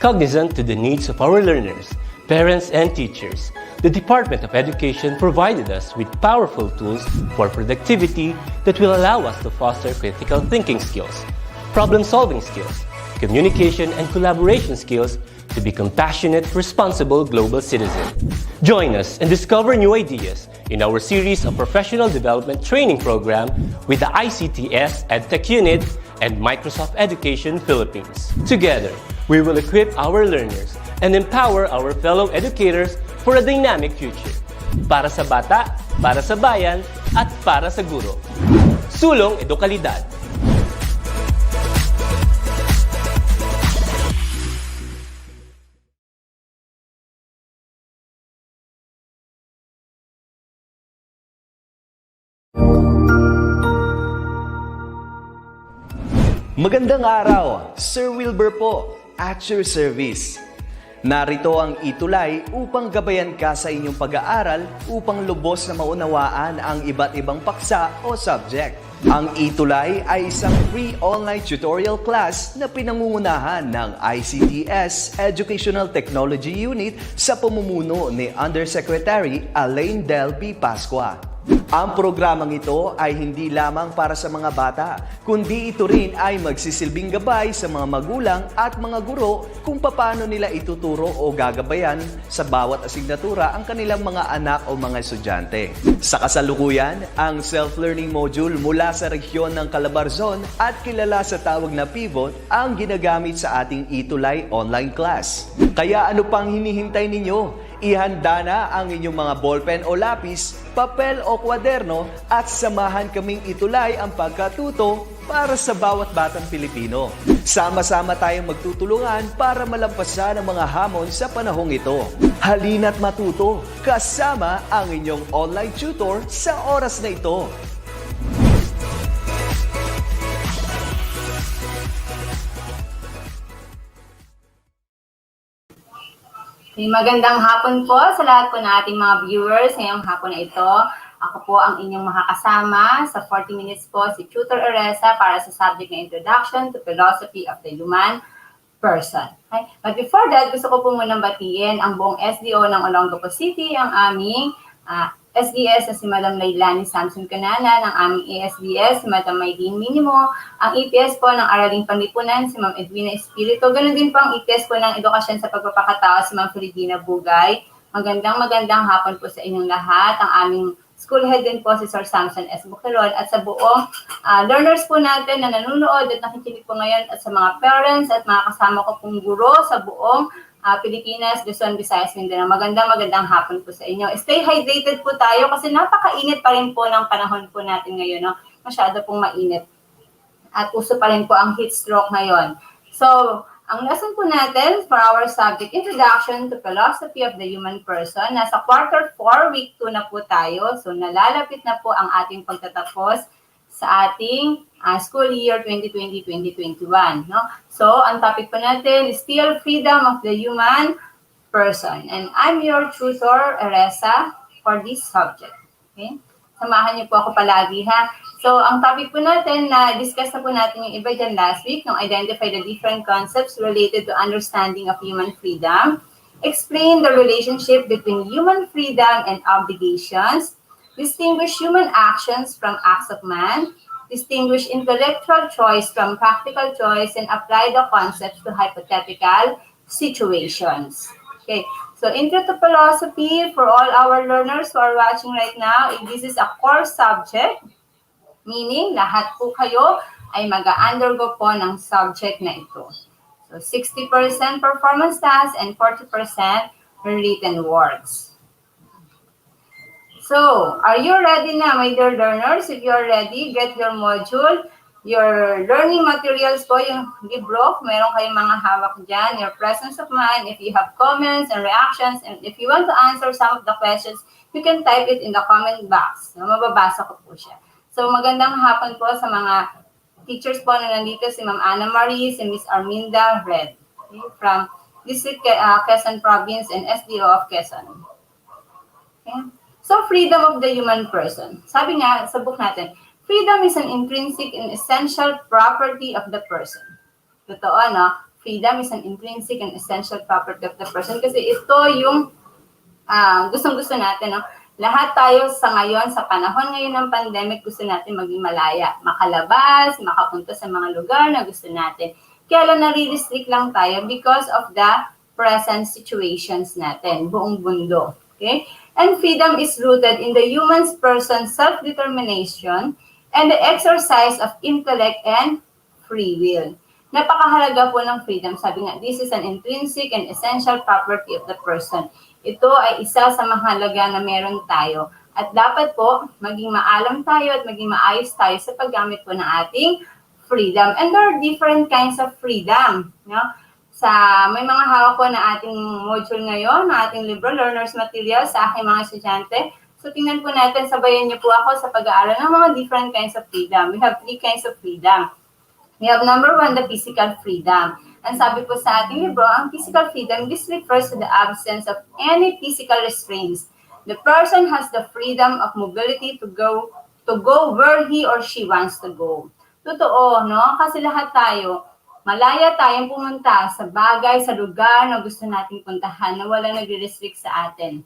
Cognizant to the needs of our learners, parents, and teachers, the Department of Education provided us with powerful tools for productivity that will allow us to foster critical thinking skills, problem-solving skills, communication and collaboration skills to be compassionate, responsible global citizens. Join us and discover new ideas in our series of professional development training program with the ICT's Edtech Unit and Microsoft Education Philippines. Together, we will equip our learners and empower our fellow educators for a dynamic future. Para sa bata, para sa bayan, at para sa guro. Sulong Edukalidad. Magandang araw, Sir Wilbur po, at your service. Narito ang ETUlay upang gabayan ka sa inyong pag-aaral upang lubos na maunawaan ang iba't ibang paksa o subject. Ang ETUlay ay isang free online tutorial class na pinangungunahan ng ICT's Educational Technology Unit sa pamumuno ni Undersecretary Elaine Del B. Pascua. Ang programang ito ay hindi lamang para sa mga bata, kundi ito rin ay magsisilbing gabay sa mga magulang at mga guro kung paano nila ituturo o gagabayan sa bawat asignatura ang kanilang mga anak o mga estudyante. Sa kasalukuyan, ang self-learning module mula sa rehiyon ng Calabarzon at kilala sa tawag na Pivot ang ginagamit sa ating ETUlay online class. Kaya ano pang hinihintay ninyo? Ihanda na ang inyong mga ballpen o lapis, papel o kwaderno at samahan kaming itulay ang pagkatuto para sa bawat batang Pilipino. Sama-sama tayong magtutulungan para malampasan ang mga hamon sa panahong ito. Halina't matuto kasama ang inyong online tutor sa oras na ito. Magandang hapon po sa lahat po ng ating mga viewers ngayong hapon na ito. Ako po ang inyong makakasama sa 40 minutes po si Tutor Eresa para sa subject na Introduction to Philosophy of the Human Person. Okay? But before that, gusto ko po munang batiin ang buong SDO ng Olongapo City, ang aming SDS na si Madam Lailani Samson Canana, ng aming ASBS, si Madam Maylene Minimo, ang EPS po ng Araling Panlipunan, si Ma'am Edwina Espiritu, ganoon din po ang EPS po ng Edukasyon sa Pagpapakatao, si Ma'am Filipina Bugay. Magandang hapon po sa inyong lahat, ang aming school head din po si Sir Samson S. Buquerol, at sa buong learners po natin na nanonood at nakikinig po ngayon, at sa mga parents at mga kasama ko pong guro sa buong Pilipinas, Luzon, Visayas, Mindanao. Magandang hapon po sa inyo. Stay hydrated po tayo kasi napakainit pa rin po ng panahon po natin ngayon. No? Masyado pong mainit. At uso pa rin po ang heat stroke ngayon. So, ang lesson po natin for our subject, Introduction to Philosophy of the Human Person. Nasa quarter 4, week 2 na po tayo. So, nalalapit na po ang ating pagtatapos sa ating school year 2020-2021. No? So, ang topic po natin is still freedom of the human person. And I'm your tutor, Eresa, for this subject. Okay? Samahan niyo po ako palagi, ha? So, ang topic po natin, na-discuss na po natin yung iba dyan last week, nung identify the different concepts related to understanding of human freedom, explain the relationship between human freedom and obligations, distinguish human actions from acts of man, distinguish intellectual choice from practical choice, and apply the concepts to hypothetical situations. Okay, so intro to philosophy for all our learners who are watching right now, this is a core subject, meaning lahat po kayo ay mag-undergo po ng subject na ito. So 60% performance tasks and 40% written works. So, are you ready na, my dear learners? If you're ready, get your module, your learning materials po, yung libro, meron kayong mga hawak dyan, your presence of mind, if you have comments and reactions, and if you want to answer some of the questions, you can type it in the comment box. Mababasa ko po siya. So, magandang hapon po sa mga teachers po na nandito, si Ma'am Ana Marie, si Miss Arminda Red, okay, from District Quezon Province and SDO of Quezon. Okay. So, freedom of the human person. Sabi nga sa book natin, freedom is an intrinsic and essential property of the person. Totoo, no? freedom is an intrinsic and essential property of the person. Kasi ito yung gustong-gusto natin, no? Lahat tayo sa ngayon, sa panahon ngayon ng pandemic, gusto natin maging malaya. Makalabas, makapunta sa mga lugar na gusto natin. Kaya lang nare-restrict lang tayo because of the present situations natin, buong mundo. Okay? And freedom is rooted in the human person's self-determination and the exercise of intellect and free will. Napakahalaga po ng freedom. Sabi nga, this is an intrinsic and essential property of the person. Ito ay isa sa mahalaga na meron tayo. At dapat po, maging maalam tayo at maging maayos tayo sa paggamit po ng ating freedom. And there are different kinds of freedom. No? May mga hawak po na ating module ngayon, na ating liberal learners material sa aking mga estudyante. So tingnan po natin, sabayan niyo po ako sa pag-aaral ng mga different kinds of freedom. We have 3 kinds of freedom. We have number 1, the physical freedom. And sabi po sa ating libro, ang physical freedom, this refers to the absence of any physical restraints. The person has the freedom of mobility to go where he or she wants to go. Totoo, no? Kasi lahat tayo, malaya tayong pumunta sa bagay, sa lugar na gusto nating puntahan na wala nagre-restrict sa atin.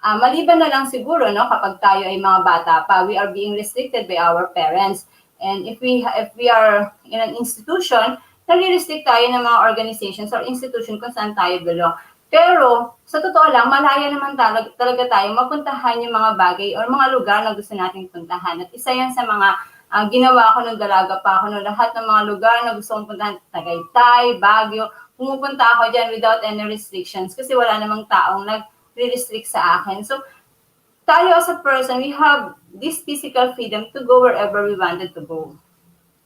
Maliban na lang siguro, no, kapag tayo ay mga bata pa, we are being restricted by our parents. And if we are in an institution, nare-restrict tayo ng mga organizations or institution kung saan tayo belong. Pero, sa totoo lang, malaya naman talaga tayo mapuntahan yung mga bagay or mga lugar na gusto nating puntahan. At isa yan sa mga ginawa ko nung dalaga pa ako, lahat ng mga lugar na gusto kong puntahan, Tagaytay, Baguio, pumupunta ako dyan without any restrictions kasi wala namang taong nag-restrict sa akin. So, tayo as a person, we have this physical freedom to go wherever we wanted to go.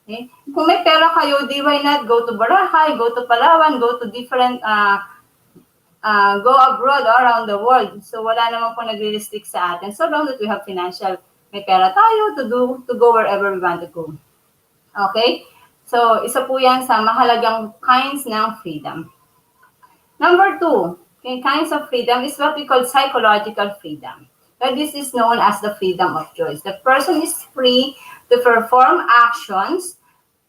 Okay? Kung may pera kayo, why not go to Boracay, go to Palawan, go to different, go abroad around the world. So wala naman po nagre-restrict sa atin. So long that we have financial, may pera tayo to go wherever we want to go. Okay? So isa po yan sa mahalagang kinds ng freedom. Number 2, okay, kinds of freedom is what we call psychological freedom. But this is known as the freedom of choice. The person is free to perform actions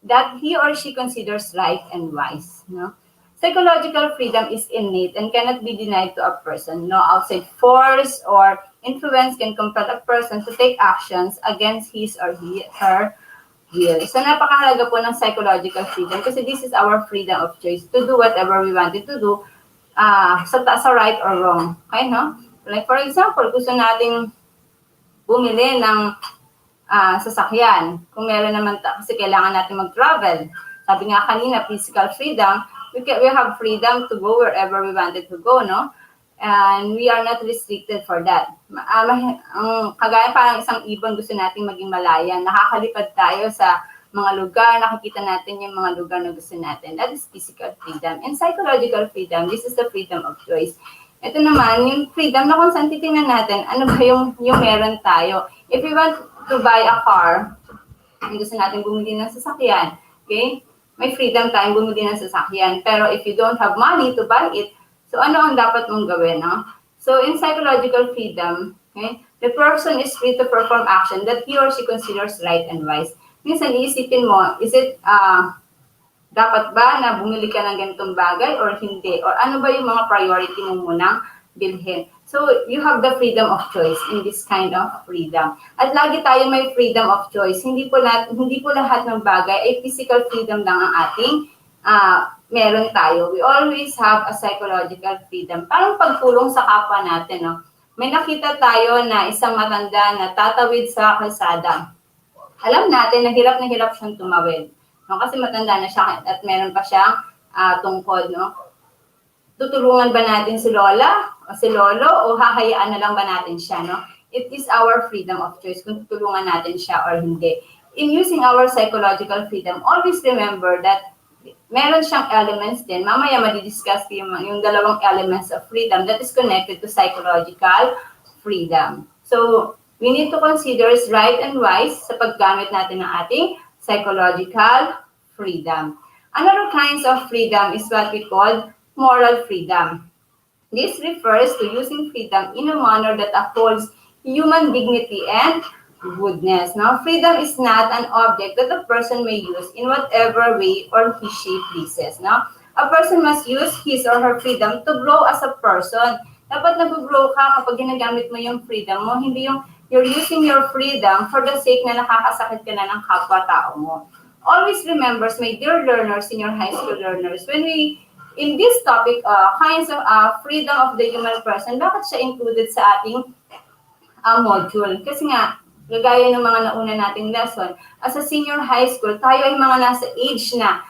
that he or she considers right and wise. No? Psychological freedom is innate and cannot be denied to a person. No outside force or influence can compel a person to take actions against his or her will. So napakahalaga po ng psychological freedom kasi this is our freedom of choice to do whatever we wanted to do sa right or wrong. Okay, no? Like for example, gusto nating bumili ng sasakyan. Kung meron naman kasi kailangan natin mag-travel. Sabi nga kanina, physical freedom, we have freedom to go wherever we wanted to go, no? And we are not restricted for that. Kagaya parang isang ibon, gusto nating maging malaya. Nakakalipad tayo sa mga lugar, nakikita natin yung mga lugar na gusto natin. That is physical freedom. And psychological freedom, this is the freedom of choice. Ito naman, yung freedom na kung saan titingnan natin, ano ba yung meron tayo. If we want to buy a car, gusto natin bumili ng sasakyan, okay? May freedom tayong bumili ng sasakyan. Pero if you don't have money to buy it, so ano ang dapat mong gawin, no? So in psychological freedom, okay, the person is free to perform action that he or she considers right and wise. Minsan iisipin mo, is it dapat ba na bumili ka ng ganitong bagay or hindi? Or ano ba yung mga priority mo munang bilhin? So, you have the freedom of choice in this kind of freedom. At lagi tayo may freedom of choice. Hindi po lahat ng bagay ay physical freedom lang ang ating meron tayo. We always have a psychological freedom. Parang pagpulong sa kapwa natin, no? May nakita tayo na isang matanda na tatawid sa kalsada. Alam natin na hirap siyang tumawid. No, kasi matanda na siya at meron pa siyang tungkod, no? Tutulungan ba natin si Lola o si Lolo o hahayaan na lang ba natin siya, no? It is our freedom of choice kung tutulungan natin siya or hindi. In using our psychological freedom, always remember that meron siyang elements din. Mamaya madidiscuss ko yung dalawang elements of freedom that is connected to psychological freedom. So, we need to consider right and wise sa paggamit natin ng ating psychological freedom. Another kinds of freedom is what we call moral freedom. This refers to using freedom in a manner that upholds human dignity and goodness. Now, freedom is not an object that a person may use in whatever way or he she pleases. Now, A person must use his or her freedom to grow as a person. Dapat nag-grow ka kapag ginagamit mo yung freedom mo, hindi yung you're using your freedom for the sake na nakakasakit ka na ng kapwa-tao mo. Always remember, my dear learners, senior high school learners, when we, in this topic, kinds of freedom of the human person, bakit siya included sa ating module? Kasi nga, gagaya ng mga nauna nating lesson, as a senior high school, tayo ay mga nasa age na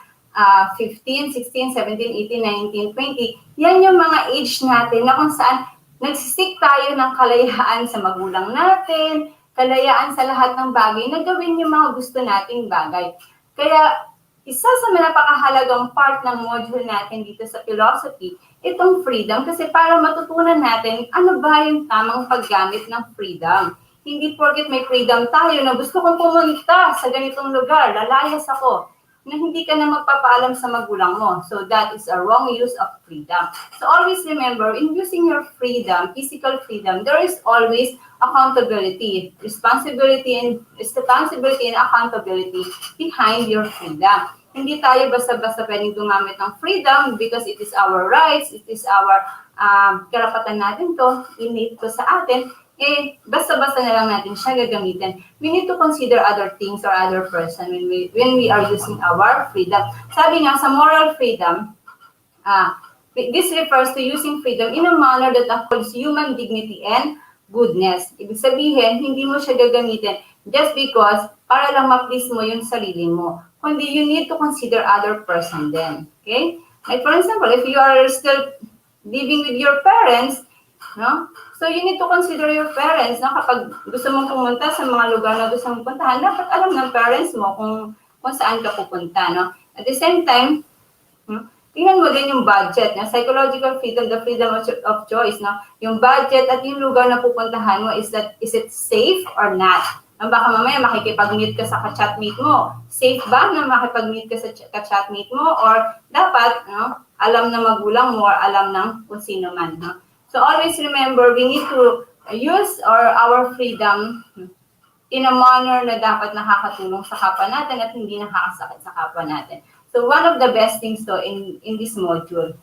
15, 16, 17, 18, 19, 20. Yan yung mga age natin na kung saan nagsisik tayo ng kalayaan sa magulang natin, kalayaan sa lahat ng bagay na gawin yung mga gusto nating bagay. Kaya isa sa napakahalagang part ng module natin dito sa philosophy, itong freedom, kasi para matutunan natin ano ba yung tamang paggamit ng freedom. Hindi porket may freedom tayo na gusto kong pumunta sa ganitong lugar, lalayas ako, na hindi ka na magpapaalam sa magulang mo. So that is a wrong use of freedom. So always remember, in using your freedom, physical freedom, there is always accountability, responsibility and accountability behind your freedom. Hindi tayo basta-basta pwedeng gumamit ng freedom because it is our rights, it is our karapatan natin to, innate to sa atin, basta-basta na lang natin siya gagamitin. We need to consider other things or other person when we are using our freedom. Sabi nga, sa moral freedom, this refers to using freedom in a manner that upholds human dignity and goodness. Ibig sabihin, hindi mo siya gagamitin just because para lang ma-please mo yung sarili mo. Kundi you need to consider other person then. Okay? Like for example, if you are still living with your parents, no? So you need to consider your parents, no? Kapag gusto mong pumunta sa mga lugar na gusto mong puntahan, dapat alam ng parents mo kung saan ka pupunta, no? At the same time, tingnan mo din yung budget, no? Psychological freedom, the freedom of choice, no? Yung budget at yung lugar na pupuntahan mo, is it safe or not? Baka mamaya makikipag-meet ka sa ka-chatmate mo. Safe ba na makipag-meet ka sa ka-chatmate mo? Or dapat, no, alam ng magulang mo or alam ng kung sino man, no? So always remember, we need to use our freedom in a manner na dapat nakakatulong sa kapwa natin at hindi nakakasakit sa kapwa natin. So one of the best things to in this module,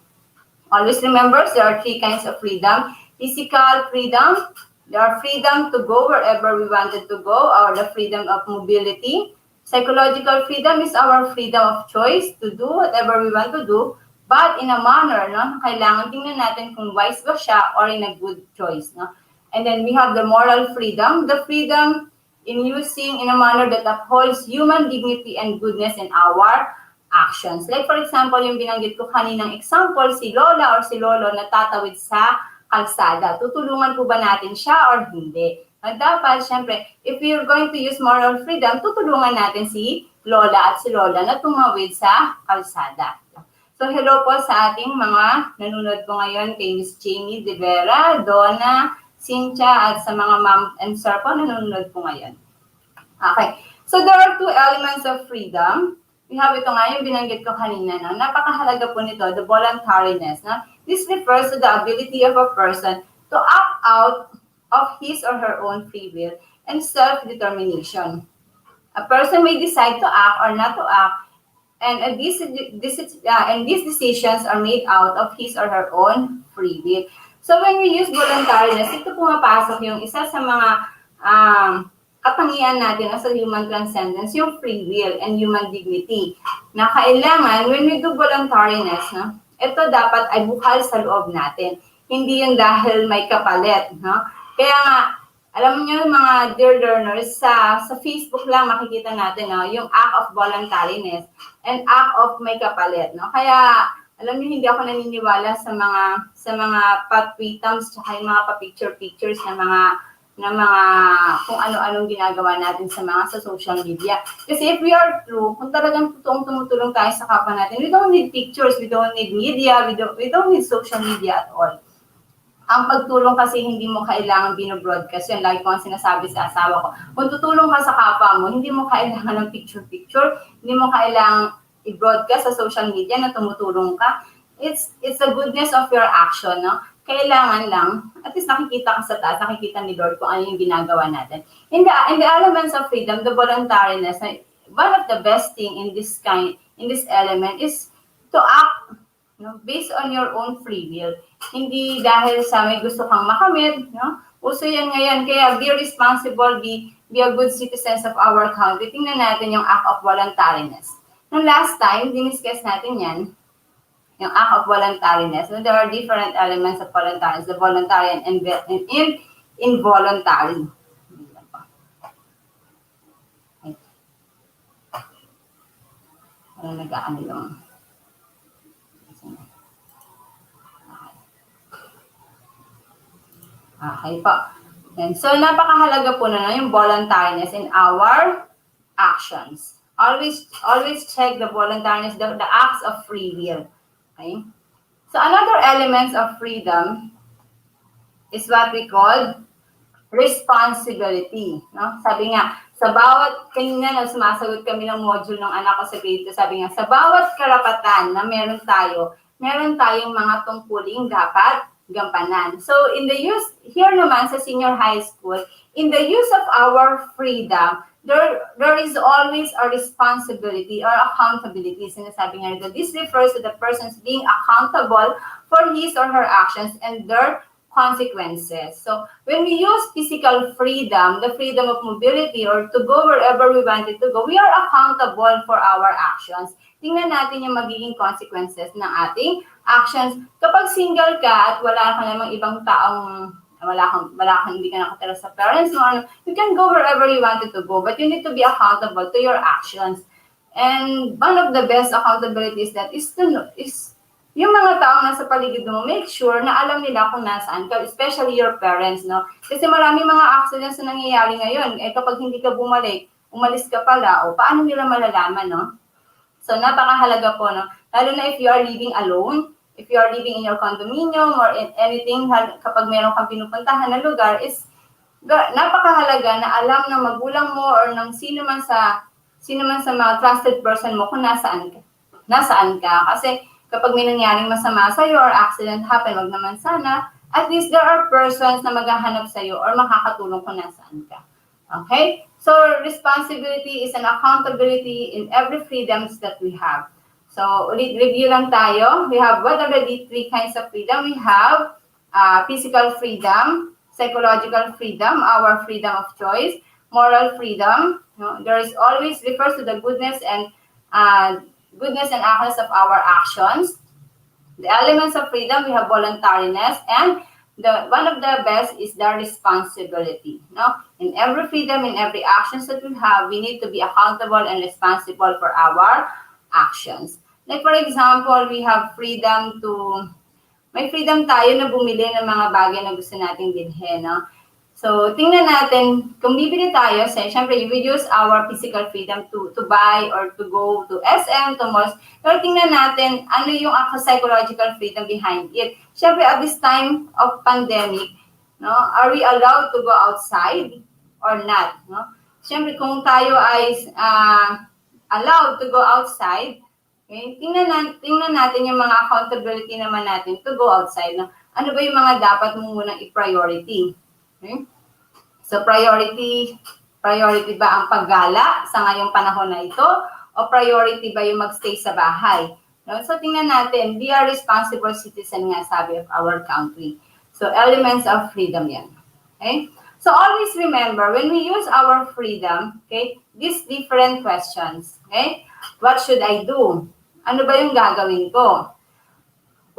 always remember there are 3 kinds of freedom. Physical freedom, there are freedom to go wherever we wanted to go, or the freedom of mobility. Psychological freedom is our freedom of choice to do whatever we want to do, but in a manner, no, kailangan tingnan natin kung wise ba siya or in a good choice, no? And then we have the moral freedom, the freedom in using in a manner that upholds human dignity and goodness in our actions. Like for example, yung binanggit ko kaninang example, si Lola or si Lolo na tatawid sa kalsada. Tutulungan po ba natin siya or hindi? At dapat, syempre, if you're going to use moral freedom, tutulungan natin si Lola at si Lola na tumawid sa kalsada. So, hello po sa ating mga nanonood po ngayon kay Miss Jamie De Vera, Donna, Cynthia, at sa mga ma'am and sir po nanonood po ngayon. Okay. So, there are 2 elements of freedom. We have ito nga yung binanggit ko kanina. No? Napakahalaga po nito, the voluntariness. No? This refers to the ability of a person to act out of his or her own free will and self-determination. A person may decide to act or not to act, and these decisions are made out of his or her own free will. So when we use voluntariness, ito pumapasok yung isa sa mga katangian natin as a human transcendence, yung free will and human dignity. Na kailangan, when we do voluntariness, no, ito dapat ay bukal sa loob natin. Hindi yung dahil may kapalit. No? Kaya nga, alam niyo mga dear learners, sa Facebook lang makikita natin, no, yung act of voluntariness and act of may kapalit. No? Kaya, alam niyo, hindi ako naniniwala sa mga pa-tweetums tsaka yung mga pa-pictures na mga kung ano-anong ginagawa natin sa social media. Kasi if we are true, kung talagang totoong tumutulong tayo sa kapwa natin, we don't need pictures, we don't need media, we don't need social media at all. Ang pagtulong kasi hindi mo kailangan binobroadcast yan. Like ko ang sinasabi sa asawa ko, kung tutulong ka sa kapwa mo, hindi mo kailangan ng picture-picture, hindi mo kailangan i-broadcast sa social media na tumutulong ka. It's the goodness of your action, no? Kailangan lang, at least nakikita ka sa taas, nakikita ni Lord kung ano yung ginagawa natin. In the elements of freedom, the voluntariness, one of the best thing in this element is to act no? Based on your own free will. Hindi dahil sa may gusto kang makamit, no? Uso yan ngayon, kaya be responsible, be a good citizens of our country. Tingnan natin yung act of voluntariness. Nung last time, diniscuss natin yan, yung act of voluntariness. So there are different elements of voluntariness, the voluntary and involuntary. Ano nag-aano yung... Okay po. And so, napakahalaga po na yung voluntariness in our actions. Always check the voluntariness, the acts of free will. Okay? So, another element of freedom is what we call responsibility. No? Sabi nga, sa bawat, kanina na sumasagot kami ng module ng anak ko sa grade 2, sabi nga, sa bawat karapatan na meron tayong mga tungkuling dapat gampanan. So, in the use, here naman sa senior high school, in the use of our freedom, there is always a responsibility or accountability. Sinasabi nga nito, this refers to the persons being accountable for his or her actions and their consequences. So, when we use physical freedom, the freedom of mobility, or to go wherever we wanted to go, we are accountable for our actions. Tingnan natin yung magiging consequences ng ating actions. Kapag single ka at wala ka namang ibang taong, hindi ka nakatira sa parents mo, you can go wherever you wanted to go, but you need to be accountable to your actions. And one of the best accountabilities that is yung mga taong nasa paligid mo, make sure na alam nila kung nasaan ka, especially your parents, no? Kasi maraming mga accidents na nangyayari ngayon. Eh, kapag hindi ka bumalik, umalis ka pala, o paano nila malalaman, no? So, napakahalaga po, no? Lalo na if you are living alone, if you are living in your condominium or in anything, kapag meron kang pinupuntahan na lugar, is napakahalaga na alam ng magulang mo or ng sino man sa mga trusted person mo kung nasaan ka. Kasi, kapag may nangyaring masama sa'yo or accident happen, wag naman sana, at least there are persons na maghahanap sa'yo or makakatulong kung nasaan ka. Okay? So, responsibility is an accountability in every freedoms that we have. So, ulit review lang tayo. We have what are the three kinds of freedom? We have physical freedom, psychological freedom, our freedom of choice, moral freedom. There is always refers to the goodness and actions of our actions. The elements of freedom, we have voluntariness, and one of the best is the responsibility. No? In every freedom, in every actions that we have, we need to be accountable and responsible for our actions. Like for example, we have may freedom tayo na bumili ng mga bagay na gusto nating bilhin. No? So, tingnan natin, kung bibili tayo, syempre, we use our physical freedom to buy or to go to SM, to malls. Pero tingnan natin, ano yung psychological freedom behind it. Syempre, at this time of pandemic, no, are we allowed to go outside or not? No? Syempre, kung tayo ay allowed to go outside, okay, tingnan natin yung mga accountability naman natin to go outside. No? Ano ba yung mga dapat mo munang i-priority? Okay? So, priority ba ang paggala sa ngayong panahon na ito? O priority ba yung magstay sa bahay? No? So, tingnan natin, we are responsible citizen nga, sabi of our country. So, elements of freedom yan. Okay? So, always remember, when we use our freedom, okay, these different questions. Okay? What should I do? Ano ba yung gagawin ko?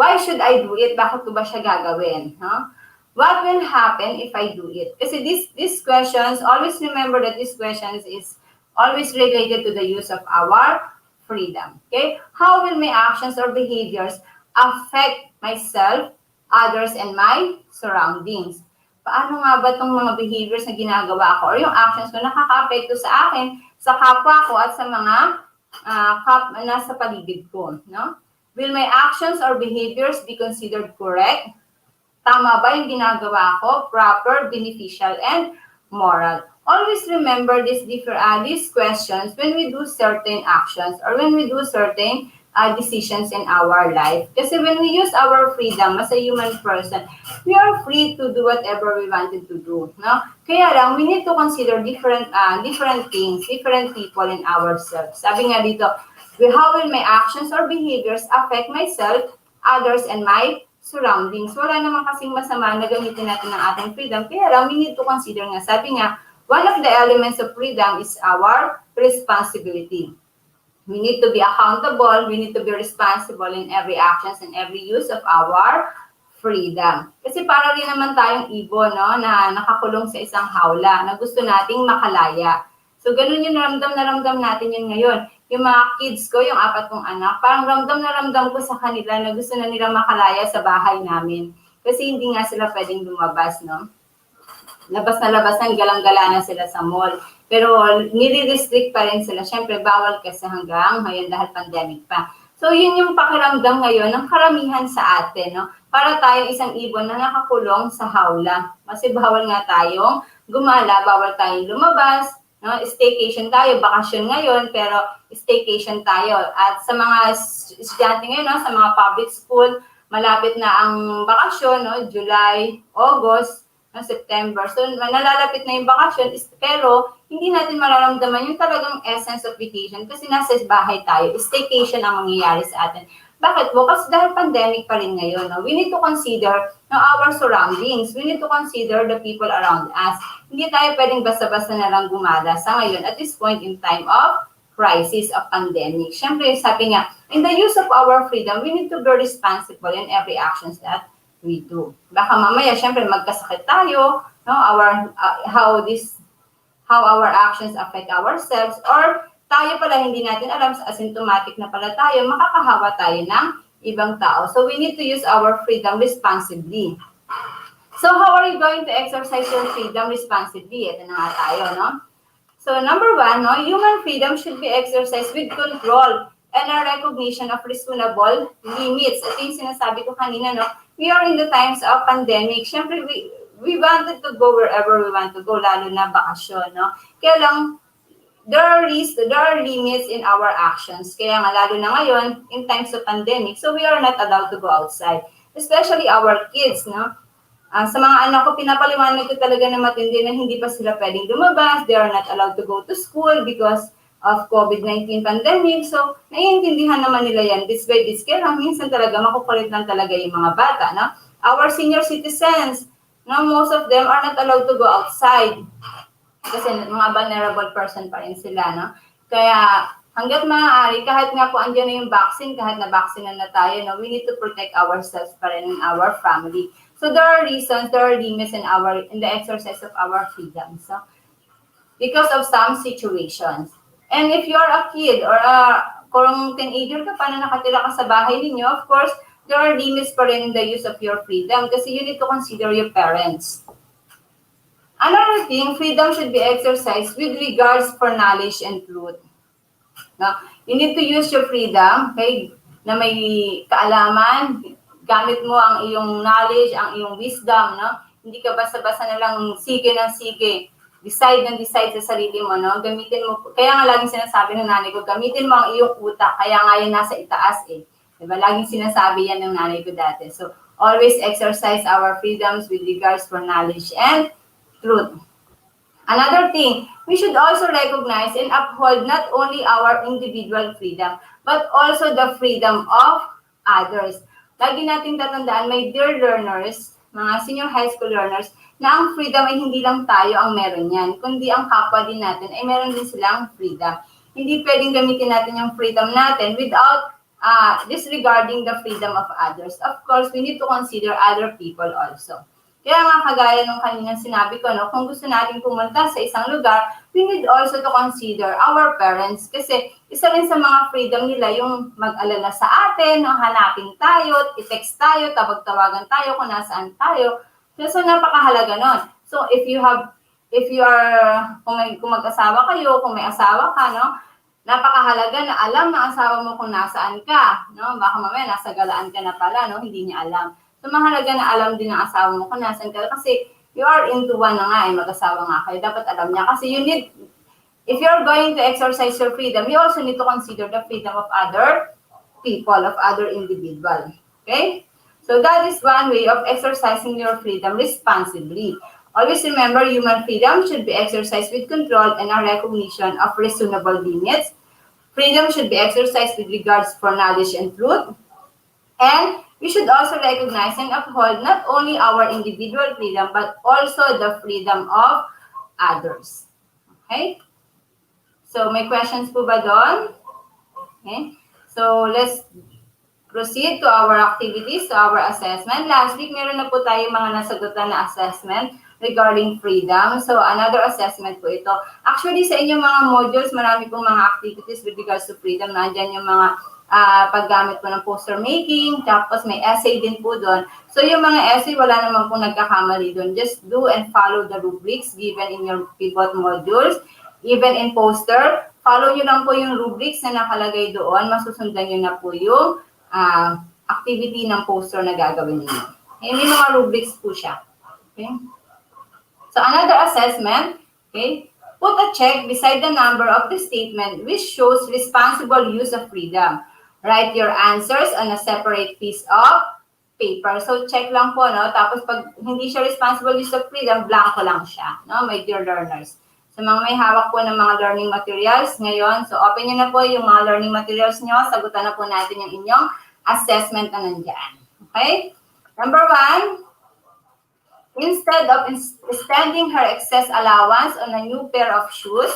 Why should I do it? Bakit ko ba siya gagawin? Huh? What will happen if I do it? Kasi these questions, always remember that these questions is always related to the use of our freedom. Okay? How will my actions or behaviors affect myself, others, and my surroundings? Paano nga ba itong mga behaviors na ginagawa ko or yung actions ko nakaka-apekto sa akin, sa kapwa ko, at sa mga nasa paligid ko? No? Will my actions or behaviors be considered correct? Tama ba yung ginagawa ko? Proper, beneficial, and moral. Always remember these questions when we do certain actions or when we do certain decisions in our life. Kasi when we use our freedom as a human person, we are free to do whatever we wanted to do. No? Kaya lang, we need to consider different things, different people in ourselves. Sabi nga dito, how will my actions or behaviors affect myself, others, and my surroundings. Wala naman kasing masama na gamitin natin ang ating freedom. Kaya lang, we need to consider nga, sabi nga, one of the elements of freedom is our responsibility. We need to be accountable. We need to be responsible in every actions and every use of our freedom. Kasi para rin naman tayong ibon, no, na nakakulong sa isang hawla, na gusto nating makalaya. So, ganun yung ramdam na ramdam natin yun ngayon. Yung mga kids ko, yung 4 kong anak, parang ramdam na ramdam ko sa kanila na gusto na nila makalaya sa bahay namin. Kasi hindi nga sila pwedeng lumabas, no? Labas ng galang-gala na sila sa mall. Pero nire-restrict pa rin sila. Siyempre, bawal kasi hanggang ngayon dahil pandemic pa. So, yun yung pakiramdam ngayon ng karamihan sa atin, no? Para tayong isang ibon na nakakulong sa hawla. Kasi bawal nga tayong gumala, bawal tayong lumabas, no? Staycation tayo, bakasyon ngayon, pero staycation tayo. At sa mga estudyante ngayon, no, sa mga public school, malapit na ang bakasyon, no? July, August, no, September. So, nalalapit na yung bakasyon, pero hindi natin mararamdaman yung talagang essence of vacation kasi nasa bahay tayo. Staycation ang mangyayari sa atin. Bakit po? Kasi dahil pandemic pa rin ngayon. No? We need to consider, no, our surroundings. We need to consider the people around us. Hindi tayo pwedeng basta-basta na lang gumala sa ngayon at this point in time of crisis of pandemic. Siyempre, sabi nga, in the use of our freedom, we need to be responsible in every actions that we do. Baka mamaya, syempre, magkasakit tayo, no? How our actions affect ourselves, or tayo pala hindi natin alam, asymptomatic na pala tayo, makakahawa tayo ng ibang tao. So, we need to use our freedom responsibly. So, how are you going to exercise your freedom responsibly? Ito na nga tayo, no? So, number 1, no, human freedom should be exercised with control and a recognition of reasonable limits. Ito yung sinasabi ko kanina, no? We are in the times of pandemic. Siyempre, we wanted to go wherever we want to go, lalo na bakasyon, no? Kaya lang, there are limits in our actions. Kaya nga, lalo na ngayon, in times of pandemic, so we are not allowed to go outside. Especially our kids, no? Sa mga anak ko, pinapaliwanag ko talaga na matindi na hindi pa sila pwedeng lumabas. They are not allowed to go to school because of COVID-19 pandemic. So, naiintindihan naman nila yan. This by this. Kaya lang, minsan talaga, makukulit lang talaga yung mga bata, no? Our senior citizens, no, most of them are not allowed to go outside. Kasi mga vulnerable person pa rin sila, no? Kaya, hanggat maaari, kahit nga po andyan na yung vaccine, kahit na vaccine na tayo, no, we need to protect ourselves pa rin and our family. So, there are reasons, there are limits in the exercise of our freedom. So, because of some situations. And if you're a kid or kung teenager ka pa na nakatira ka sa bahay ninyo, of course, there are limits pa rin in the use of your freedom kasi you need to consider your parents. Another thing, freedom should be exercised with regards for knowledge and truth. No? You need to use your freedom, okay, na may kaalaman, gamit mo ang iyong knowledge, ang iyong wisdom, no? Hindi ka basta-basta na lang sige ng sige. Decide sa sarili mo, no? Gamitin mo, kaya nga laging sinasabi ng nanay ko, gamitin mo ang iyong utak, kaya nga yun nasa itaas eh. Diba? Laging sinasabi yan ng nanay ko dati. So, always exercise our freedoms with regards for knowledge and truth. Another thing, we should also recognize and uphold not only our individual freedom, but also the freedom of others. Lagi natin tatandaan, my dear learners, mga senior high school learners, na ang freedom ay hindi lang tayo ang meron yan, kundi ang kapwa din natin ay meron din silang freedom. Hindi pwedeng gamitin natin yung freedom natin without disregarding the freedom of others. Of course, we need to consider other people also. Kaya nga kagaya nung kanina sinabi ko, no, kung gusto natin pumunta sa isang lugar, we need also to consider our parents kasi isa rin sa mga freedom nila yung mag-alala sa atin, no, hanapin tayo, i-text tayo, tawag-tawagan tayo kung nasaan tayo. So, napakahalaga nun. So, kung mag-asawa kayo, kung may asawa ka, no, napakahalaga na alam ng asawa mo kung nasaan ka, no, baka mamaya nasa galaan ka na pala, no, hindi niya alam. So, mahalaga na alam din ng asawa mo kung nasaan ka kasi you are into one na nga, mag-asawa nga kayo, dapat alam niya. Kasi if you're going to exercise your freedom, you also need to consider the freedom of other people, of other individuals. Okay? So that is one way of exercising your freedom responsibly. Always remember, human freedom should be exercised with control and a recognition of reasonable limits. Freedom should be exercised with regards for knowledge and truth. And we should also recognize and uphold not only our individual freedom, but also the freedom of others. Okay? So, may questions po ba doon? Okay? So, let's proceed to our activities, to our assessment. Last week, meron na po tayo mga nasagutan na assessment regarding freedom. So, another assessment po ito. Actually, sa inyong mga modules, marami pong mga activities with regards to freedom. Nandyan yung mga paggamit po ng poster making, tapos may essay din po doon. So, yung mga essay, wala naman pong nagkakamali doon. Just do and follow the rubrics given in your pivot modules. Even in poster, follow nyo lang po yung rubrics na nakalagay doon. Masusundan nyo na po yung activity ng poster na gagawin niyo. Okay, may mga rubrics po siya. Okay? So, another assessment, okay, put a check beside the number of the statement which shows responsible use of freedom. Write your answers on a separate piece of paper. So, check lang po, no? Tapos, pag hindi siya responsible use of freedom, blanco lang siya, no? My dear learners. So, mga may hawak po ng mga learning materials ngayon. So, open nyo na po yung mga learning materials nyo. Sagutan na po natin yung inyong assessment na nandyan. Okay? Number 1, instead of spending her excess allowance on a new pair of shoes,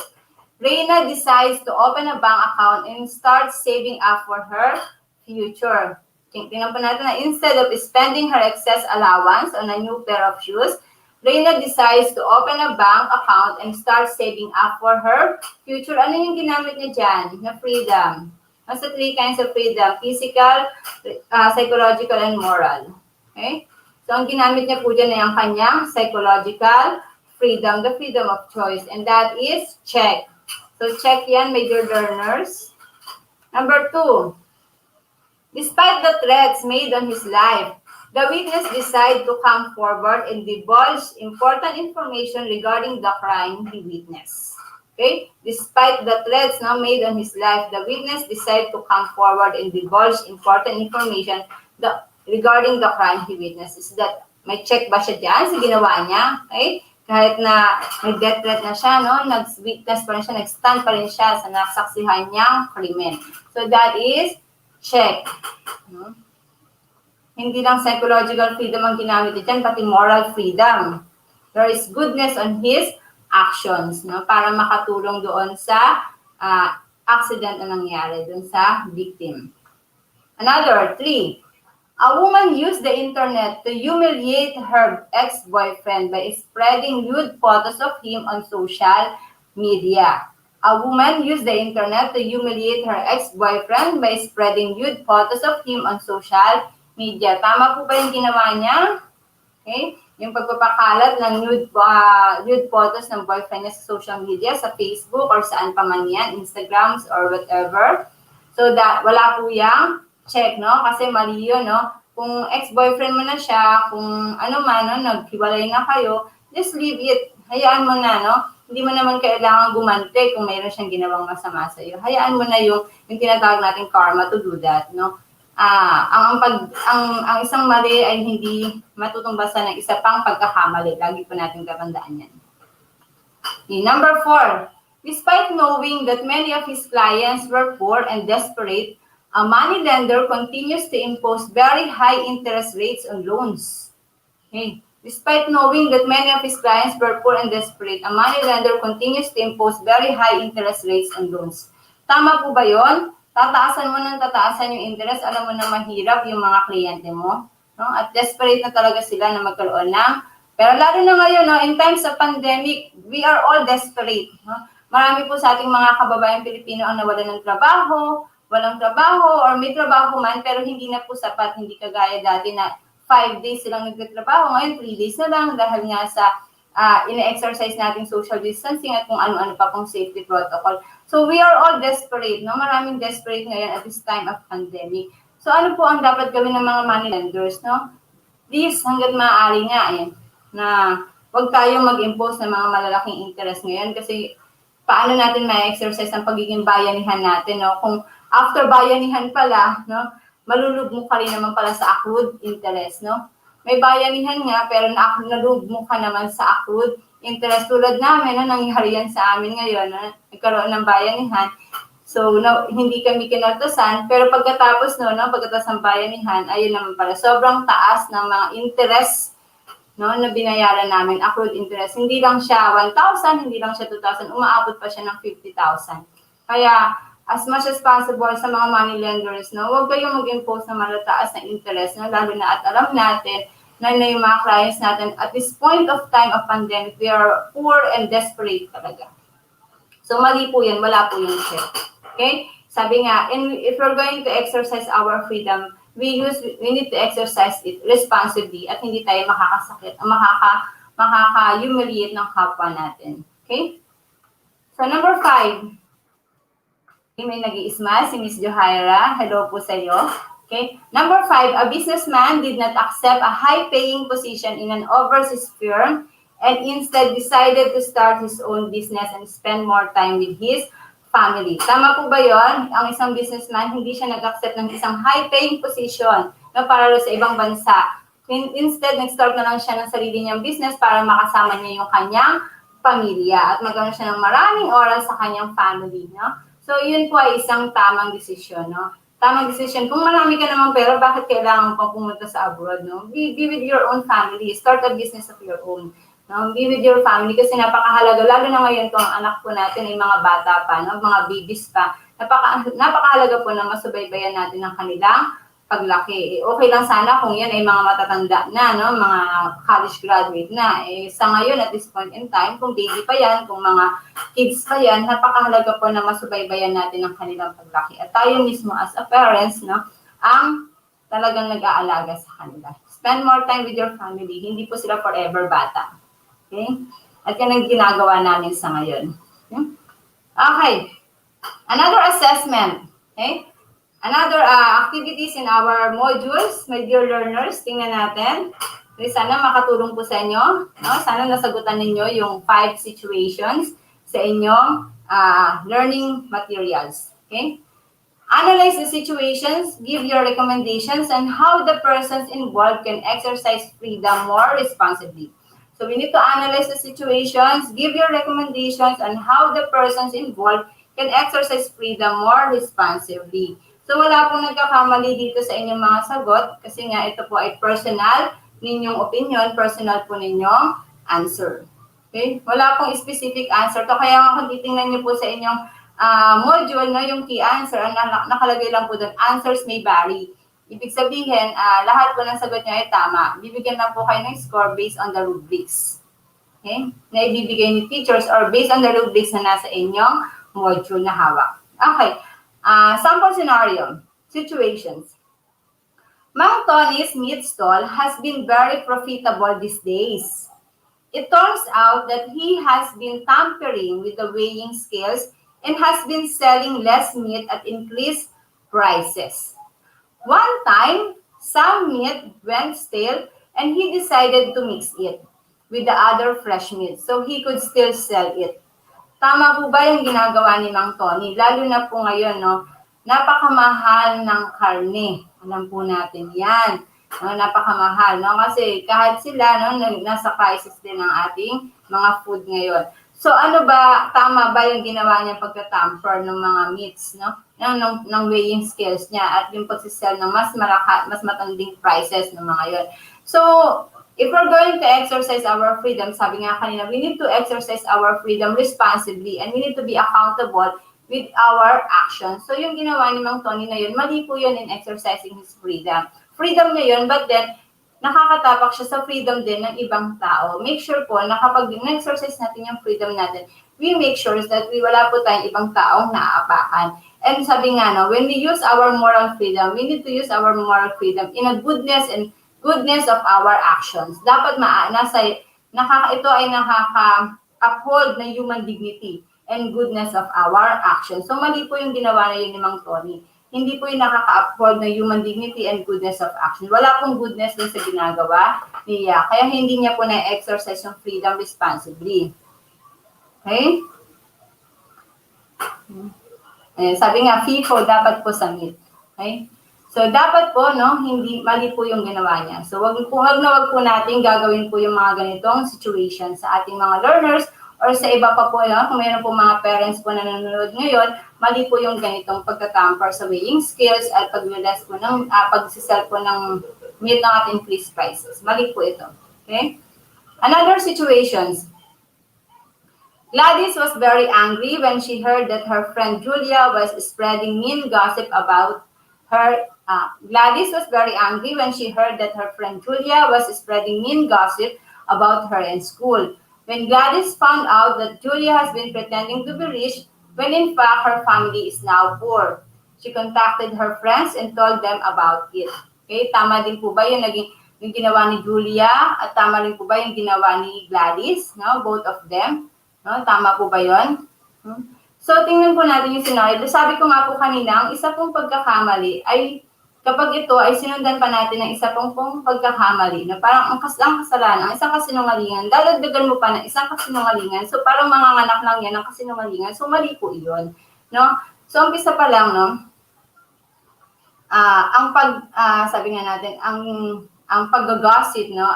Reina decides to open a bank account and start saving up for her future. Tingnan po natin na instead of spending her excess allowance on a new pair of shoes, Reina decides to open a bank account and start saving up for her future. Ano yung ginamit niya dyan? Na freedom. Nasa 3 kinds of freedom: physical, psychological, and moral. Okay? So, ang ginamit niya po dyan ay ang kanyang psychological freedom, the freedom of choice. And that is check. So, check yan, my dear learners. Number 2, despite the threats made on his life, the witness decided to come forward and divulge important information regarding the crime he witnessed. Okay? Despite the threats now made on his life, the witness decided to come forward and divulge important information regarding the crime he witnessed. Is that, may check ba siya dyan sa ginawa niya? Okay? Kahit na may death threat na siya, no? Nag-witness pa rin siya, nag-stand pa rin siya sa nasaksihan niyang krimen. So that is check. No? Hindi lang psychological freedom ang ginamit dyan, pati moral freedom. There is goodness on his actions, no? Para makatulong doon sa accident na nangyari, doon sa victim. Another, 3. A woman used the internet to humiliate her ex-boyfriend by spreading nude photos of him on social media. A woman used the internet to humiliate her ex-boyfriend by spreading nude photos of him on social media. Tama po ba yung ginawa niya? Okay? Yung pagpapakalat ng nude photos ng boyfriend niya sa social media, sa Facebook or saan pa man yan, Instagrams or whatever. So, wala po yung check, no? Kasi mali yun, no? Kung ex-boyfriend mo na siya, kung ano man, no? Naghiwalay na kayo, just leave it. Hayaan mo na, no? Hindi mo naman kailangan gumante kung mayroon siyang ginawang masama sa iyo. Hayaan mo na yung tinatawag nating karma to do that, no? Ang isang mali ay hindi matutumbasan ng isa pang pagkakamali. Lagi po natin tatandaan yan. Okay, number 4. Despite knowing that many of his clients were poor and desperate, a money lender continues to impose very high interest rates on loans. Okay. Despite knowing that many of his clients were poor and desperate, a money lender continues to impose very high interest rates on loans. Tama po ba yon? Tataasan mo ng tataasan yung interest, alam mo na mahirap yung mga kliyente mo. No? At desperate na talaga sila na magkaroon ng. Pero lalo na ngayon, no, in times of pandemic, we are all desperate. No? Marami po sa ating mga kababayan Pilipino ang nawalan ng trabaho, walang trabaho, or may trabaho man, pero hindi na po sapat, hindi kagaya dati na 5 days silang nagtatrabaho. Ngayon, 3 days na lang dahil nga sa ina-exercise natin social distancing at kung ano-ano pa pong safety protocol. So, we are all desperate, no? Maraming desperate ngayon at this time of pandemic. So, ano po ang dapat gawin ng mga money lenders, no? Please, hanggat maaari nga, na huwag tayong mag-impose ng mga malalaking interest ngayon kasi paano natin ma-exercise ang pagiging bayanihan natin, no? Kung after bayanihan pala, no, malulugmok ka rin naman pala sa accrued interest, no? May bayanihan nga, pero nalugmok ka naman sa accrued interest. Tulad namin, no, nangyari yan sa amin ngayon, no? Nagkaroon ng bayanihan. So, no, hindi kami kinaltasan, pero pagkatapos pagkatapos ng bayanihan, ayun naman pala, sobrang taas ng mga interest na binayaran namin, accrued interest. Hindi lang siya 1,000, hindi lang siya 2,000, umaabot pa siya ng 50,000. Kaya, as much as possible sa mga money lenders, huwag kayong mag-impose ng malataas na interest, lalo na at alam natin na yung mga clients natin, at this point of time of pandemic, we are poor and desperate talaga. So, mali po yan, wala po yung check. Okay? Sabi nga, if we're going to exercise our freedom, we need to exercise it responsibly at hindi tayo makakasakit, makaka-humiliate ng kapwa natin. Okay? So, number 5, may nag-i-smile, si Miss Johaira. Hello po sa iyo. Okay? Number 5, a businessman did not accept a high-paying position in an overseas firm and instead decided to start his own business and spend more time with his family. Tama po ba yon? Ang isang businessman, hindi siya nag-accept ng isang high-paying position para sa ibang bansa. Instead, nag-start na lang siya ng sarili niyang business para makasama niya yung kanyang pamilya at magkaroon siya ng maraming oras sa kanyang family. So, yun po ay isang tamang desisyon. Tamang decision. Kung marami ka namang pera, bakit kailangan pang pumunta sa abroad? Be with your own family. Start a business of your own. Be with your family kasi napakahalaga. Lalo na ngayon itong anak po natin ay mga bata pa, mga babies pa. Napakahalaga po na masubaybayan natin ang kanilang paglaki. Okay lang sana kung yan ay mga matatanda na, mga college graduate na. Sa ngayon, at this point in time, kung baby pa yan, kung mga kids pa yan, napakahalaga po na masubaybayan natin ang kanilang paglaki. At tayo mismo as a parents, ang talagang nag-aalaga sa kanila. Spend more time with your family. Hindi po sila forever bata. Okay? At yan ang ginagawa namin sa ngayon. Okay. Another assessment. Okay? Another activities in our modules, my dear learners, tingnan natin. Sana makatulong po sa inyo. Sana nasagutan ninyo yung 5 situations sa inyong learning materials. Okay? Analyze the situations, give your recommendations, and how the persons involved can exercise freedom more responsibly. So we need to analyze the situations, give your recommendations, and how the persons involved can exercise freedom more responsibly. So wala pong nagkakamali dito sa inyong mga sagot kasi nga ito po ay personal ninyong opinion, personal po ninyong answer. Okay? Wala pong specific answer. To kaya nga kung titingnan niyo po sa inyong module, yung key answer, nakalagay lang po doon, answers may vary. Ibig sabihin, lahat po ng sagot niyo ay tama. Bibigyan lang po kayo ng score based on the rubrics. Okay? Na ibibigay ni teachers or based on the rubrics na nasa inyong module na hawak. Okay. Sample scenario, situations. Mang Tony's meat stall has been very profitable these days. It turns out that he has been tampering with the weighing scales and has been selling less meat at increased prices. One time, some meat went stale and he decided to mix it with the other fresh meat so he could still sell it. Tama po ba yung ginagawa ni Mang Tony? Lalo na po ngayon, napakamahal ng karne. Alam po natin yan. Napakamahal, Kasi kahit sila, nasa crisis din ang ating mga food ngayon. So ano ba, tama ba yung ginawa niya pagka-tamper ng mga meats, ng weighing scales niya at yung pagsisell ng mas matanding prices ng mga yon. So, if we're going to exercise our freedom, sabi nga kanina, we need to exercise our freedom responsibly and we need to be accountable with our actions. So yung ginawa ni Mang Tony na yun, mali po yun in exercising his freedom. Freedom na yun, but then, nakakatapak siya sa freedom din ng ibang tao. Make sure po na kapag na-exercise natin yung freedom natin, we make sure that wala po tayong ibang taong naaapakan. And sabi nga, when we use our moral freedom, we need to use our moral freedom in a goodness of our actions. Dapat ito ay nakaka-uphold na human dignity and goodness of our actions. So mali po yung ginawa na yun ni Mang Tony. Hindi po yung nakaka-uphold na human dignity and goodness of action. Wala pong goodness din sa ginagawa niya. Kaya hindi niya po na-exercise yung freedom responsibly. Okay? Sabi nga, FIFO dapat po sa meat. Okay? So, dapat po, hindi, mali po yung ginawa niya. So, wag po natin gagawin po yung mga ganitong situation sa ating mga learners or sa iba pa po yun, kung mayroon po mga parents po na nanonood ngayon, mali po yung ganitong pagtatamper sa weighing scales at pag-realize po ng, pag-sell po ng milk at increased prices. Mali po ito. Okay? Another situations. Gladys was very angry when she heard that her friend Julia was spreading mean gossip about her. Gladys was very angry when she heard that her friend Julia was spreading mean gossip about her in school. When Gladys found out that Julia has been pretending to be rich, when in fact her family is now poor, she contacted her friends and told them about it. Okay, tama din po ba yung ginawa ni Julia at tama rin po ba yung ginawa ni Gladys? No, both of them. No, tama po ba yun? So, tingnan po natin yung scenario. Sabi ko nga po kanina, ang isa pong pagkakamali ay kapag ito ay sinundan pa natin ng isa pong pagkakamali na parang ang kasalanan, ang isang kasinungalingan, dadagdagan mo pa ng isang kasinungalingan. So, parang manganganak lang yan ng kasinungalingan. So, mali po iyon. No? So, umpisa pa lang, no? Sabi nga natin, ang pag-gossip, no?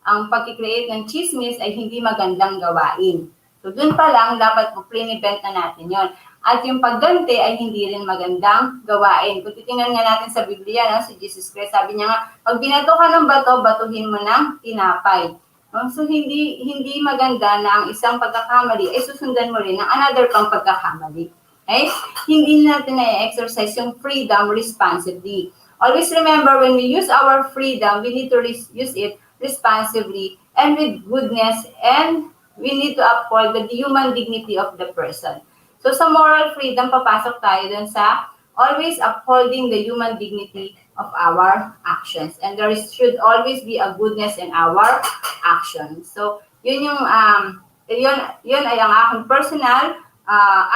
Ang pag-create ng chismis ay hindi magandang gawain. So, dun pa lang, dapat po pre-prevent na natin yon. At yung pagganti ay hindi rin magandang gawain. Kung titingnan nga natin sa Biblia, no, si Jesus Christ, sabi niya nga, pag binato ka ng bato, batuhin mo ng tinapay. No? So, hindi maganda na ang isang pagkakamali ay susundan mo rin ng another pang pagkakamali. Okay? Hindi natin na-exercise yung freedom responsibly. Always remember, when we use our freedom, we need to use it responsibly and with goodness, and we need to uphold the human dignity of the person. So sa moral freedom, papasok tayo dun sa always upholding the human dignity of our actions. And there should always be a goodness in our actions. So yun yung yun ay ang aking personal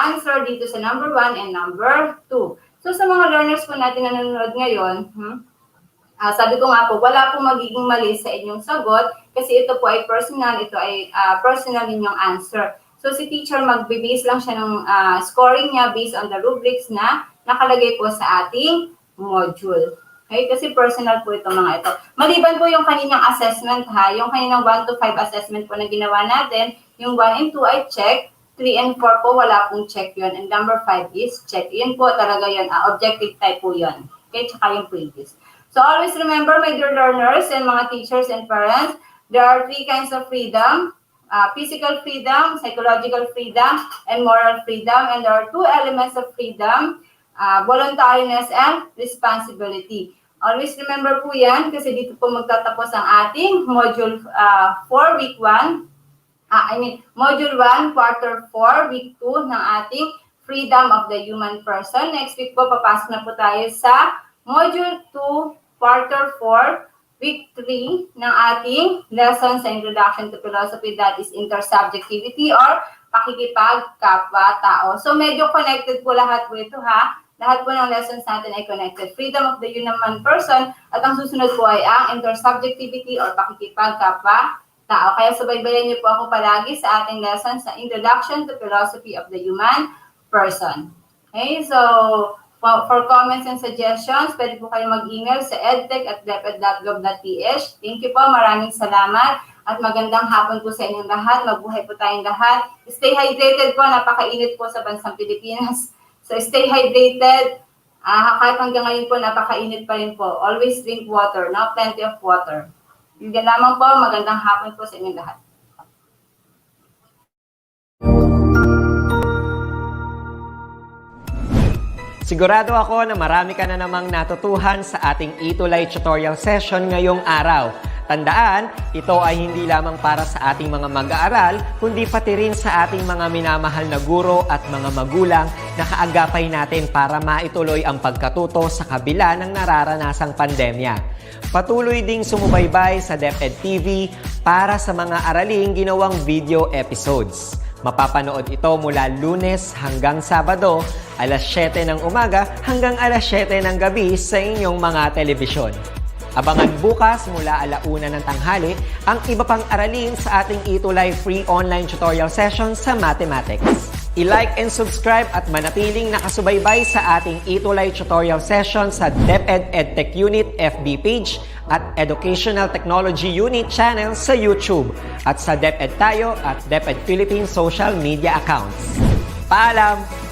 answer dito sa number 1 and number 2. So sa mga learners po natin na nanonood ngayon, sabi ko nga po, wala pong magiging mali sa inyong sagot kasi ito po ay personal, ito ay personal ninyong answer. So si teacher magbe-base lang siya ng scoring niya based on the rubrics na nakalagay po sa ating module. Okay? Kasi personal po itong mga ito. Maliban po yung kaninang assessment ha, yung kaninang 1 to 5 assessment po na ginawa natin, yung 1 and 2 ay check, 3 and 4 po wala pong check yun, and number 5 is check. Yun po talaga yun, objective type po yun. Okay? Tsaka yung previous. So always remember, my dear learners and mga teachers and parents, there are 3 kinds of freedom. Physical freedom, psychological freedom, and moral freedom. And there are 2 elements of freedom, voluntariness and responsibility. Always remember po yan kasi dito po magtatapos ang ating module 4, week 1. Module 1, quarter 4, week 2 ng ating freedom of the human person. Next week po, papasok na po tayo sa module 2, quarter 4, week 3 ng ating lesson sa Introduction to Philosophy, that is intersubjectivity or pakikipagkapwa-tao. So medyo connected po lahat po ito ha. Lahat po ng lessons natin ay connected. Freedom of the human person at ang susunod po ay ang intersubjectivity or pakikipagkapwa-tao. Kaya subaybayan niyo po ako palagi sa ating lesson sa Introduction to Philosophy of the Human Person. Okay, so for comments and suggestions, pwede po kayo mag-email sa edtech@deped.gov.ph. Thank you po, maraming salamat at magandang hapon po sa inyong lahat. Mabuhay po tayong lahat. Stay hydrated po, napakainit po sa bansang Pilipinas. So stay hydrated. Kahit hanggang ngayon po, napakainit pa rin po. Always drink water, no? Plenty of water. Yun lamang po, magandang hapon po sa inyong lahat. Sigurado ako na marami ka na namang natutuhan sa ating ETUlay tutorial session ngayong araw. Tandaan, ito ay hindi lamang para sa ating mga mag-aaral, kundi pati rin sa ating mga minamahal na guro at mga magulang na kaagapay natin para maituloy ang pagkatuto sa kabila ng nararanasang pandemya. Patuloy ding sumubaybay sa DepEd TV para sa mga araling ginawang video episodes. Mapapanood ito mula Lunes hanggang Sabado, alas 7 ng umaga hanggang alas 7 ng gabi sa inyong mga telebisyon. Abangan bukas mula 1:00 ng tanghali ang iba pang aralin sa ating ETUlay free online tutorial session sa mathematics. I-like and subscribe at manatiling nakasubaybay sa ating ETUlay tutorial session sa DepEd Edtech Unit FB page at Educational Technology Unit channel sa YouTube at sa DepEd Tayo at DepEd Philippines social media accounts. Paalam!